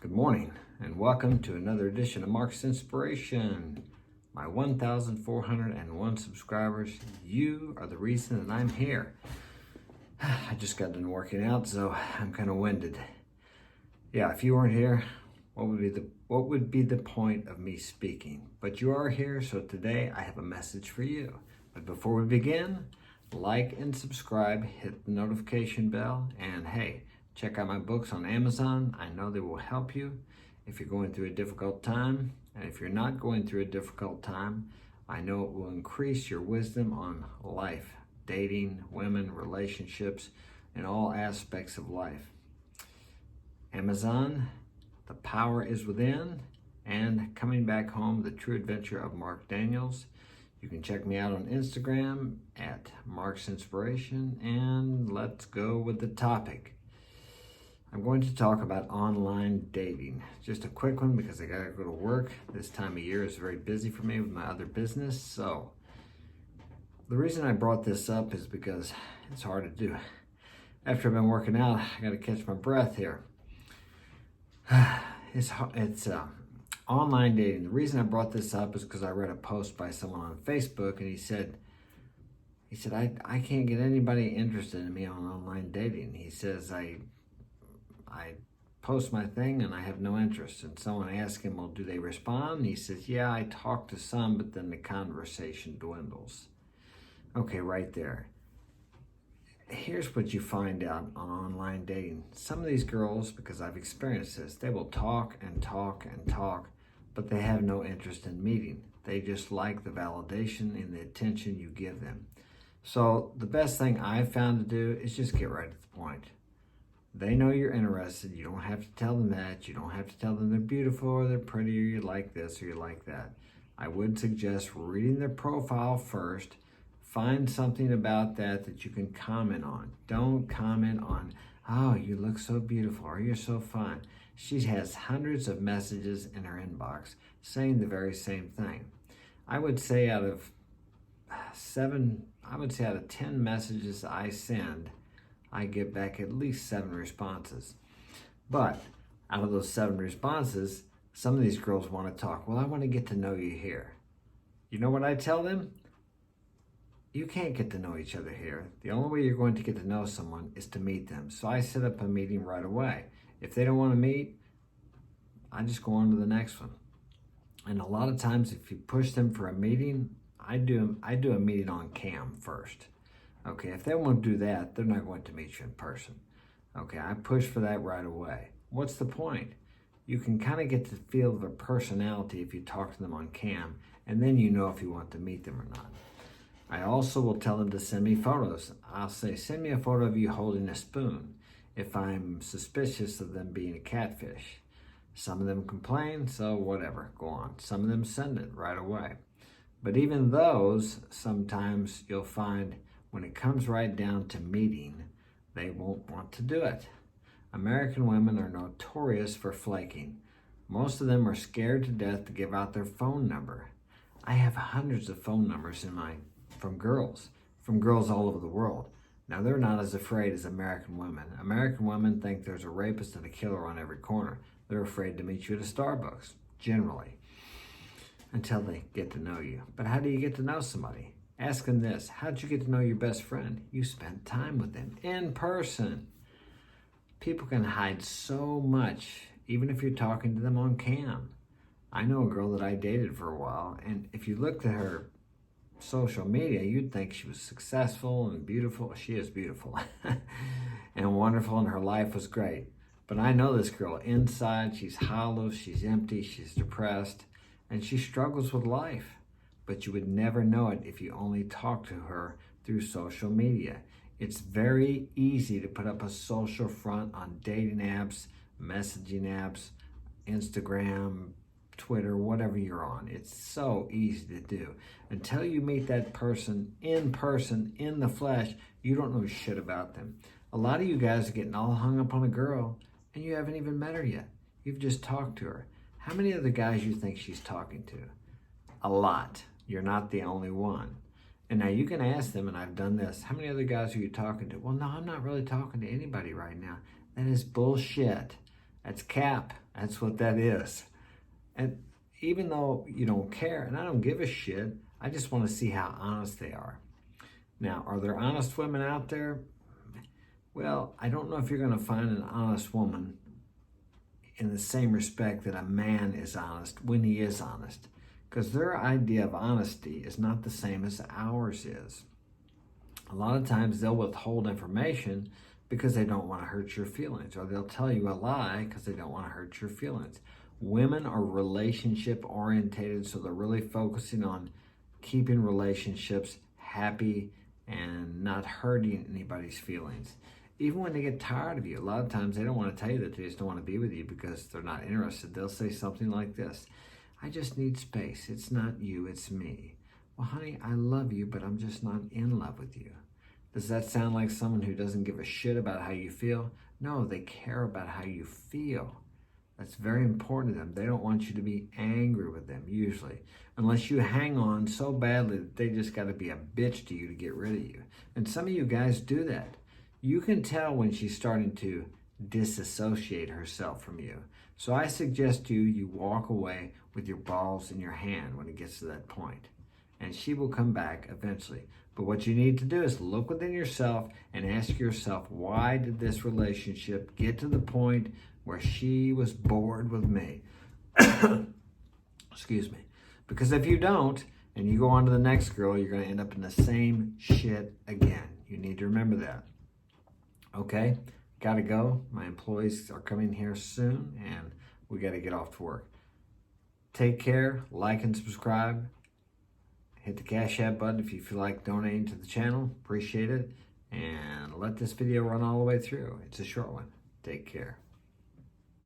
Good morning and welcome to another edition of Mark's Inspiration. My 1,401 subscribers, you are the reason that I'm here. I just got done working out, so I'm kind of winded. Yeah, if you weren't here, what would be the point of me speaking? But you are here, so today I have a message for you. But before we begin, like and subscribe, hit the notification bell, and hey, check out my books on Amazon. I know they will help you if you're going through a difficult time. And if you're not going through a difficult time, I know it will increase your wisdom on life, dating, women, relationships, and all aspects of life. Amazon, The Power is Within, and Coming Back Home, The True Adventure of Mark Daniels. You can check me out on Instagram at Mark's Inspiration, and let's go with the topic. I'm going to talk about online dating. Just a quick one because I gotta go to work. This time of year is very busy for me with my other business. So the reason I brought this up is because it's hard to do. After I've been working out, I gotta catch my breath here. It's online dating. The reason I brought this up is because I read a post by someone on Facebook, and he said, I can't get anybody interested in me on online dating. He says, I post my thing and I have no interest. And someone asked him, well, do they respond? And he says, yeah, I talk to some, but then the conversation dwindles. Okay, right there. Here's what you find out on online dating. Some of these girls, because I've experienced this, they will talk and talk and talk, but they have no interest in meeting. They just like the validation and the attention you give them. So the best thing I've found to do is just get right to the point. They know you're interested. You don't have to tell them that. You don't have to tell them they're beautiful or they're pretty or you like this or you like that. I would suggest reading their profile first. Find something about that you can comment on. Don't comment on, oh, you look so beautiful or you're so fun. She has hundreds of messages in her inbox saying the very same thing. I would say out of 10 messages I send, I get back at least 7 responses. But out of those 7 responses, some of these girls want to talk. Well, I want to get to know you here. You know what I tell them? You can't get to know each other here. The only way you're going to get to know someone is to meet them. So I set up a meeting right away. If they don't want to meet, I just go on to the next one. And a lot of times if you push them for a meeting, I do a meeting on cam first. Okay, if they won't do that, they're not going to meet you in person. Okay, I push for that right away. What's the point? You can kind of get the feel of their personality if you talk to them on cam, and then you know if you want to meet them or not. I also will tell them to send me photos. I'll say, send me a photo of you holding a spoon if I'm suspicious of them being a catfish. Some of them complain, so whatever, go on. Some of them send it right away. But even those, sometimes you'll find when it comes right down to meeting, they won't want to do it. American women are notorious for flaking. Most of them are scared to death to give out their phone number. I have hundreds of phone numbers from girls all over the world. Now, they're not as afraid as American women. American women think there's a rapist and a killer on every corner. They're afraid to meet you at a Starbucks, generally, until they get to know you. But how do you get to know somebody? Ask them this, how'd you get to know your best friend? You spent time with them in person. People can hide so much, even if you're talking to them on cam. I know a girl that I dated for a while, and if you looked at her social media, you'd think she was successful and beautiful. She is beautiful and wonderful, and her life was great. But I know this girl inside, she's hollow, she's empty, she's depressed, and she struggles with life. But you would never know it if you only talk to her through social media. It's very easy to put up a social front on dating apps, messaging apps, Instagram, Twitter, whatever you're on. It's so easy to do. Until you meet that person, in the flesh, you don't know shit about them. A lot of you guys are getting all hung up on a girl and you haven't even met her yet. You've just talked to her. How many other guys you think she's talking to? A lot. You're not the only one. And now you can ask them, and I've done this, how many other guys are you talking to? Well, no, I'm not really talking to anybody right now. That is bullshit. That's cap. That's what that is. And even though you don't care, and I don't give a shit, I just want to see how honest they are. Now, are there honest women out there? Well, I don't know if you're going to find an honest woman in the same respect that a man is honest when he is honest. Because their idea of honesty is not the same as ours is. A lot of times they'll withhold information because they don't want to hurt your feelings, or they'll tell you a lie because they don't want to hurt your feelings. Women are relationship orientated, so they're really focusing on keeping relationships happy and not hurting anybody's feelings. Even when they get tired of you, a lot of times they don't want to tell you that they just don't want to be with you because they're not interested. They'll say something like this: I just need space. It's not you, it's me. Well, honey, I love you, but I'm just not in love with you. Does that sound like someone who doesn't give a shit about how you feel? No, they care about how you feel. That's very important to them. They don't want you to be angry with them, usually. Unless you hang on so badly that they just got to be a bitch to you to get rid of you. And some of you guys do that. You can tell when she's starting to disassociate herself from you. So I suggest you walk away with your balls in your hand when it gets to that point. And she will come back eventually. But what you need to do is look within yourself and ask yourself, why did this relationship get to the point where she was bored with me? Excuse me. Because if you don't, and you go on to the next girl, you're going to end up in the same shit again. You need to remember that. Okay? Gotta go. My employees are coming here soon, and we got to get off to work. Take care. Like and subscribe. Hit the Cash App button if you feel like donating to the channel. Appreciate it. And let this video run all the way through. It's a short one. Take care.